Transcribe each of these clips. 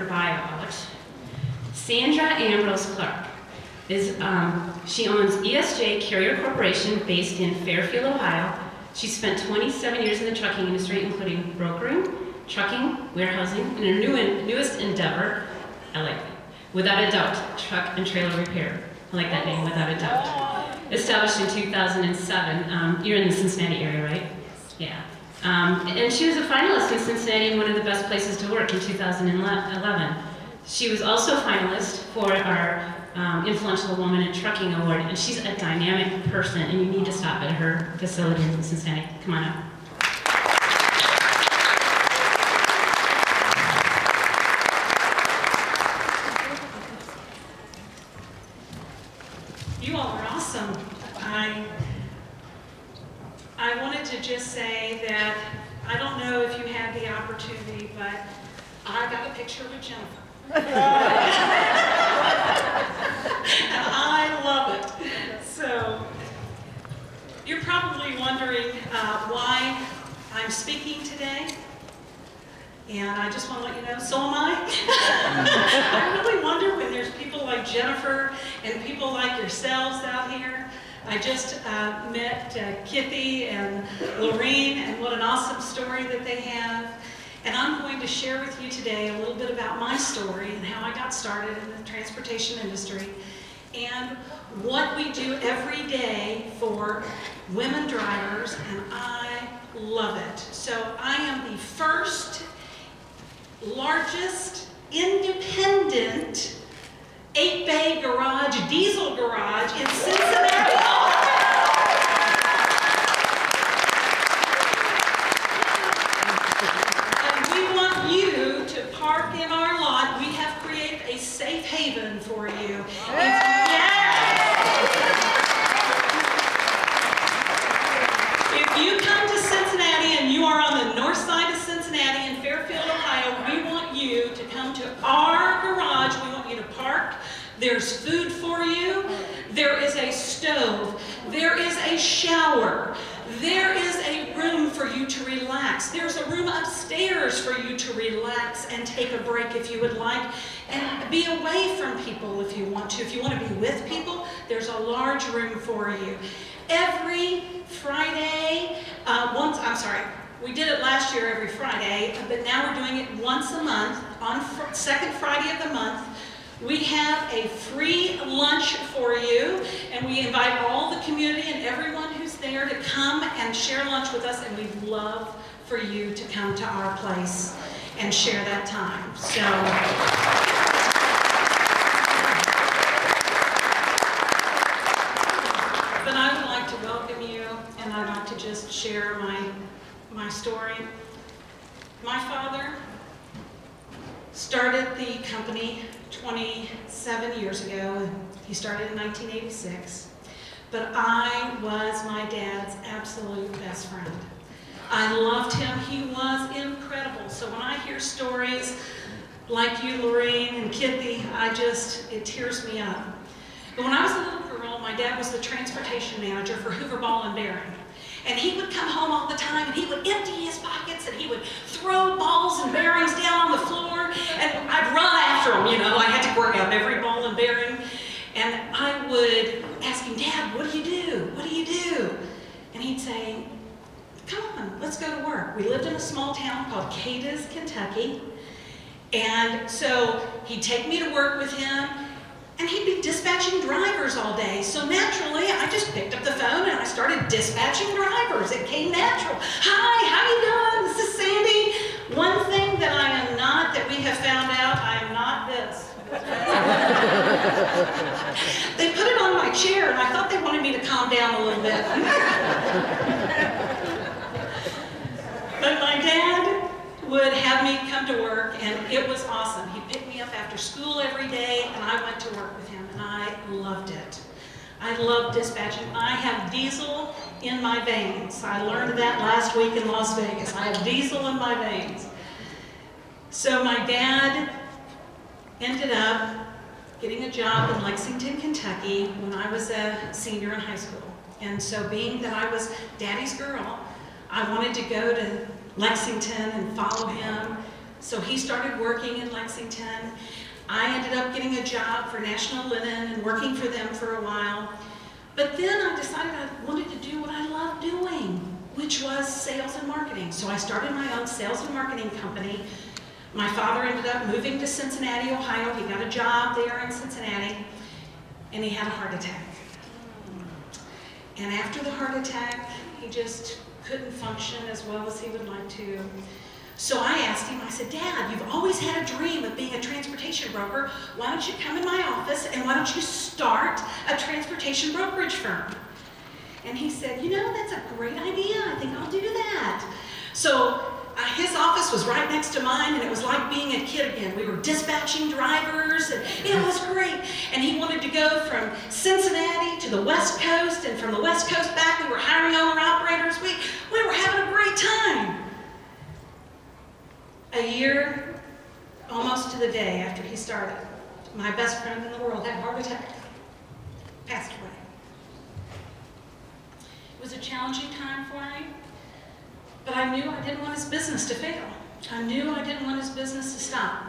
buyout. Sandra Ambrose-Clark is, she owns ESJ Carrier Corporation based in Fairfield, Ohio. She spent 27 years in the trucking industry, including brokering, trucking, warehousing, and her newest endeavor, I like it, without a doubt, truck and trailer repair. I like that name, without a doubt. Established in 2007. You're in the Cincinnati area, right? Yeah. And she was a finalist in Cincinnati, one of the best places to work in 2011. She was also a finalist for our Influential Woman in Trucking Award, and she's a dynamic person, and you need to stop at her facility in Cincinnati. Come on up. You all are awesome. I wanted to just say that I don't know if you had the opportunity, but I got a picture with Jennifer. And I love it. So you're probably wondering why I'm speaking today. And I just want to let you know, so am I. I really wonder when there's people like Jennifer and people like yourselves out here. I just met Kitty and Lorene, and what an awesome story that they have. And I'm going to share with you today a little bit about my story and how I got started in the transportation industry and what we do every day for women drivers, and I love it. So I am the first largest independent 8-bay garage, diesel garage in Cincinnati, Ohio. And we want you to park in our lot. We have created a safe haven for you. If you come to Cincinnati and you are on the north side of Cincinnati in Fairfield, Ohio, we want you to come to our garage. We want you to park. There's food for you. There is a stove. There is a shower. There is a room for you to relax. There's a room upstairs for you to relax and take a break if you would like, and be away from people if you want to. If you want to be with people, there's a large room for you. Every Friday, we did it last year every Friday, but now we're doing it once a month. On second Friday of the month, we have a free lunch for you, and we invite all the community and everyone who's there to come and share lunch with us, and we'd love for you to come to our place and share that time. So, but I would like to welcome you, and I'd like to just share my story. My father started the company 27 years ago. He started in 1986. But I was my dad's absolute best friend. I loved him. He was incredible. So when I hear stories like you, Lorene, and Kitty, it tears me up. But when I was a little girl, my dad was the transportation manager for Hoover Ball and Bearing. And he would come home all the time, and he would empty his pockets, and he would throw balls and bearings down on the floor, and I'd run after him, you know. I had to work out every ball and bearing. And I would ask him, Dad, what do you do? What do you do? And he'd say, come on, let's go to work. We lived in a small town called Cadiz, Kentucky. And so he'd take me to work with him, and he'd be dispatching drivers all day. So naturally, I just picked up the phone and I started dispatching drivers. It came natural. Hi, how you doing? This is Sandy. One thing that I am not, that we have found out, I am not this. They put it on my chair, and I thought they wanted me to calm down a little bit. But my dad would have me come to work, and it was awesome. He picked me up after school every day, and I went to work with him, and I loved it. I love dispatching. I have diesel in my veins. I learned that last week in Las Vegas. I have diesel in my veins. So my dad ended up getting a job in Lexington, Kentucky when I was a senior in high school. And so being that I was Daddy's girl, I wanted to go to Lexington and follow him So he started working in Lexington. I ended up getting a job for National Linen and working for them for a while. But then I decided I wanted to do what I loved doing, which was sales and marketing. So I started my own sales and marketing company. My father ended up moving to Cincinnati, Ohio. He got a job there in Cincinnati, and he had a heart attack. And after the heart attack, he just couldn't function as well as he would like to. So I asked him, I said, Dad, you've always had a dream of being a transportation broker. Why don't you come in my office and why don't you start a transportation brokerage firm? And he said, you know, that's a great idea. I think I'll do that. So his office was right next to mine, and it was like being a kid again. We were dispatching drivers, and it was great. And he wanted to go from Cincinnati to the West Coast, and from the West Coast back, we were hiring owner-operators. We were having a great time. A year, almost to the day after he started, my best friend in the world had a heart attack, passed away. It was a challenging time for me, but I knew I didn't want his business to fail. I knew I didn't want his business to stop.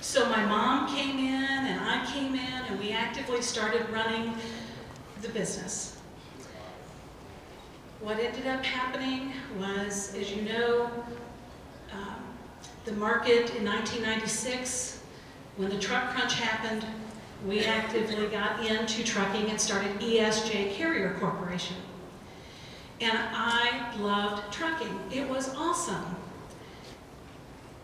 So my mom came in and I came in and we actively started running the business. What ended up happening was, as you know, the market in 1996, when the truck crunch happened, we actively got into trucking and started ESJ Carrier Corporation. And I loved trucking. It was awesome.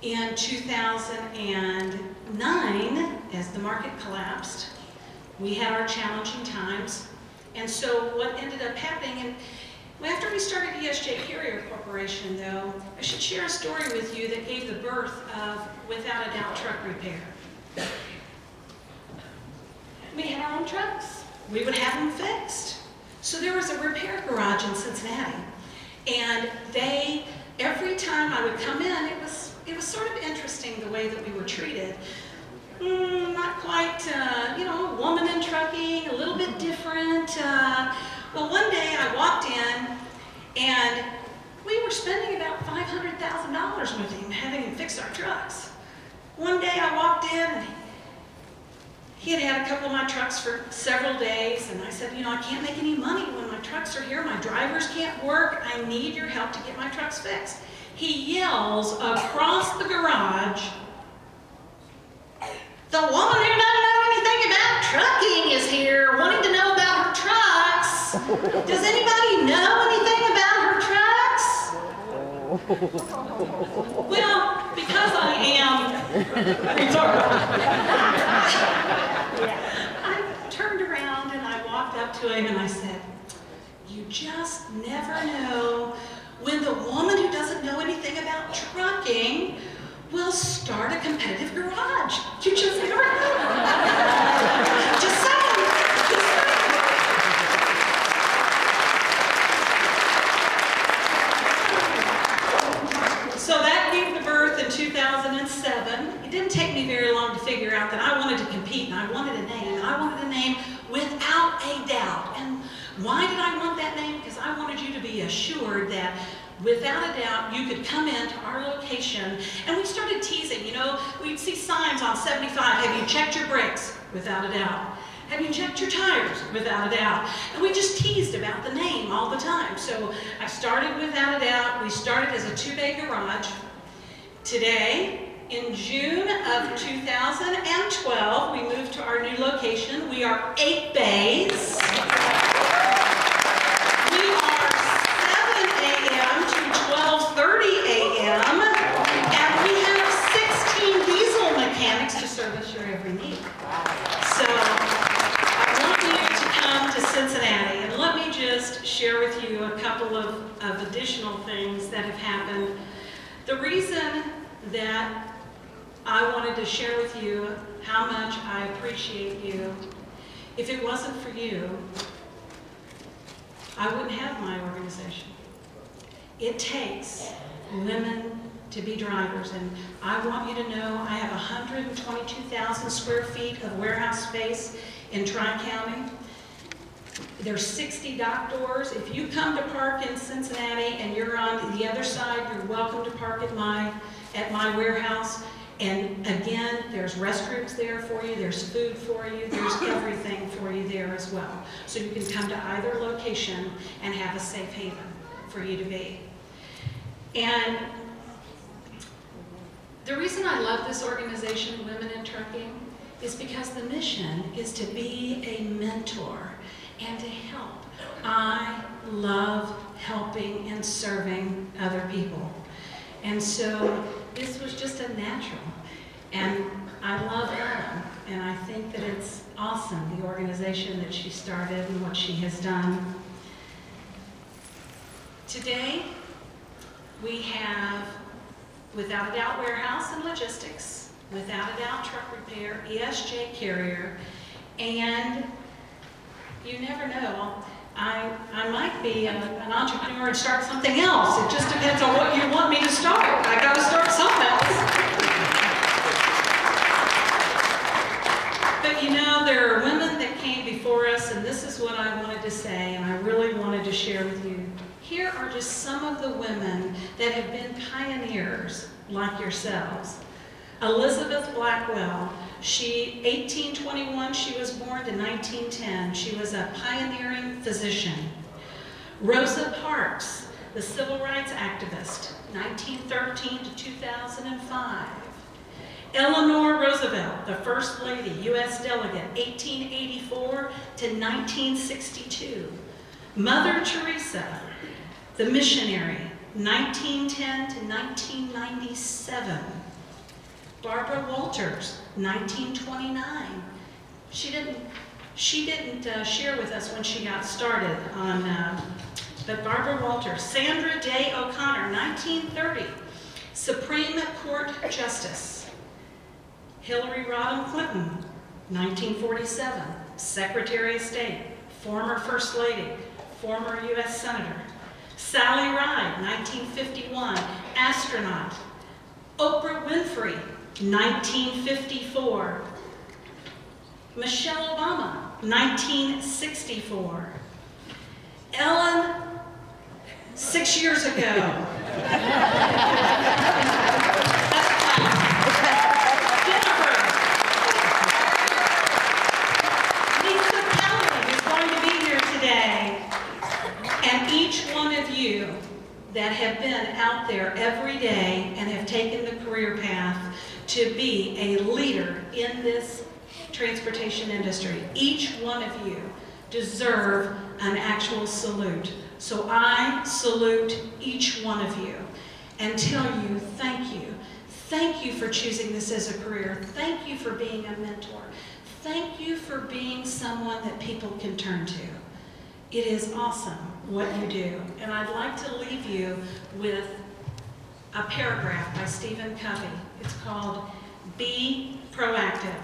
In 2009, as the market collapsed, we had our challenging times. And so what ended up happening, and after we started ESJ Carrier Corporation, though, I should share a story with you that gave the birth of, without a doubt, truck repair. We had our own trucks. We would have them fixed. So there was a repair garage in Cincinnati, and every time I would come in, it was sort of interesting the way that we were treated. Not quite, you know, a woman in trucking, a little bit different. Well, one day I walked in, and we were spending about $500,000 with him, having him fix our trucks. One day I walked in, and he had had a couple of my trucks for several days, and I said, you know, I can't make any money when my trucks are here. My drivers can't work. I need your help to get my trucks fixed. He yells across the garage, the woman who doesn't know anything about trucking is here, wanting to know about her trucks. Does anybody know anything about her trucks? Well, because I turned around and I walked up to him and I said, you just never know when the woman who doesn't know anything about trucking will start a competitive garage. You just never know. Just saying. So that gave the birth in 2007. It didn't take me very long to figure out that I wanted to compete, and I wanted a name, and I wanted a name without a doubt. And why did I want that name? Because I wanted you to be assured that without a doubt, you could come into our location, and we started teasing. You know, we'd see signs on 75, have you checked your brakes? Without a doubt. Have you checked your tires? Without a doubt. And we just teased about the name all the time. So I started without a doubt. We started as a 2-bay garage. Today, in June of 2012, we moved to our new location. We are 8 bays. We are 7 a.m. to 12:30 a.m. And we have 16 diesel mechanics to service your every need. So I want you to come to Cincinnati, and let me just share with you a couple of additional things that have happened. The reason that I wanted to share with you how much I appreciate you, if it wasn't for you, I wouldn't have my organization. It takes women to be drivers, and I want you to know I have 122,000 square feet of warehouse space in Tri-County. There's 60 dock doors. If you come to park in Cincinnati and you're on the other side, you're welcome to park at at my warehouse. And again, there's restrooms there for you, there's food for you, there's everything for you there as well. So you can come to either location and have a safe haven for you to be. And the reason I love this organization, Women in Trucking, is because the mission is to be a mentor and to help. I love helping and serving other people. And so this was just a natural. And I love Ellen, and I think that it's awesome, the organization that she started and what she has done. Today, we have, without a doubt, warehouse and logistics, without a doubt, truck repair, ESJ carrier, and you never know, I might be an entrepreneur and start something else. It just depends on what you want me to start. I got to start something else. But you know, there are women that came before us, and this is what I wanted to say, and I really wanted to share with you. Here are just some of the women that have been pioneers like yourselves. Elizabeth Blackwell, 1821, she was born to 1910. She was a pioneering physician. Rosa Parks, the civil rights activist, 1913 to 2005. Eleanor Roosevelt, the First Lady, U.S. Delegate, 1884 to 1962. Mother Teresa, the missionary, 1910 to 1997. Barbara Walters, 1929. She didn't share with us when she got started on, but Barbara Walters. Sandra Day O'Connor, 1930. Supreme Court Justice. Hillary Rodham Clinton, 1947. Secretary of State, former First Lady, former U.S. Senator. Sally Ride, 1951. Astronaut. Oprah Winfrey, 1954. Michelle Obama, 1964. Ellen, 6 years ago. Jennifer. Lisa Kelly is going to be here today. And each one of you that have been out there every day and have taken the career path to be a leader in this transportation industry. Each one of you deserve an actual salute. So I salute each one of you and tell you thank you. Thank you for choosing this as a career. Thank you for being a mentor. Thank you for being someone that people can turn to. It is awesome what you do. And I'd like to leave you with a paragraph by Stephen Covey. It's called Be Proactive.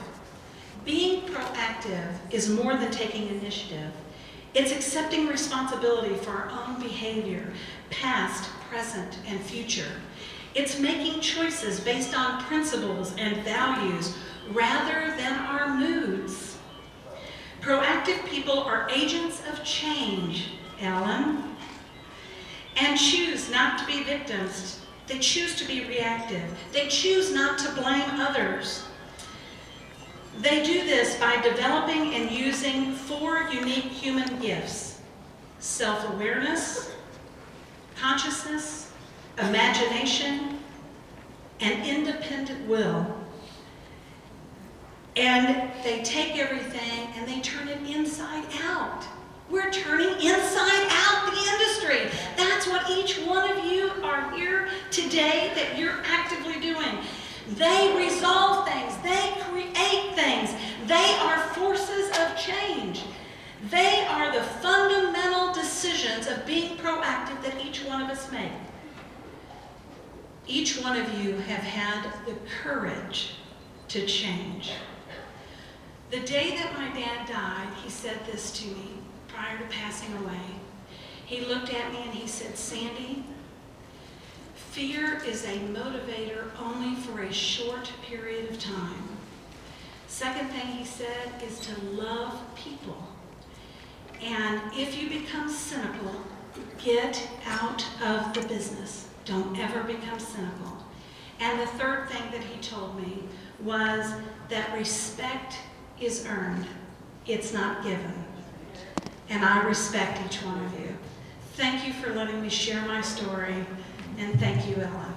Being proactive is more than taking initiative. It's accepting responsibility for our own behavior, past, present, and future. It's making choices based on principles and values rather than our moods. Proactive people are agents of change, Ellen, and choose not to be victims. They choose to be reactive. They choose not to blame others. They do this by developing and using 4 unique human gifts: self-awareness, consciousness, imagination, and independent will. And they take everything and they turn it inside out. We're turning inside out the industry. That's what each one of you are here today that you're actively doing. They resolve things. They create things. They are forces of change. They are the fundamental decisions of being proactive that each one of us make. Each one of you have had the courage to change. The day that my dad died, he said this to me prior to passing away. He looked at me and he said, "Sandy, fear is a motivator only for a short period of time." Second thing he said is to love people. And if you become cynical, get out of the business. Don't ever become cynical. And the third thing that he told me was that respect is earned. It's not given. And I respect each one of you. Thank you for letting me share my story, and thank you, Ella.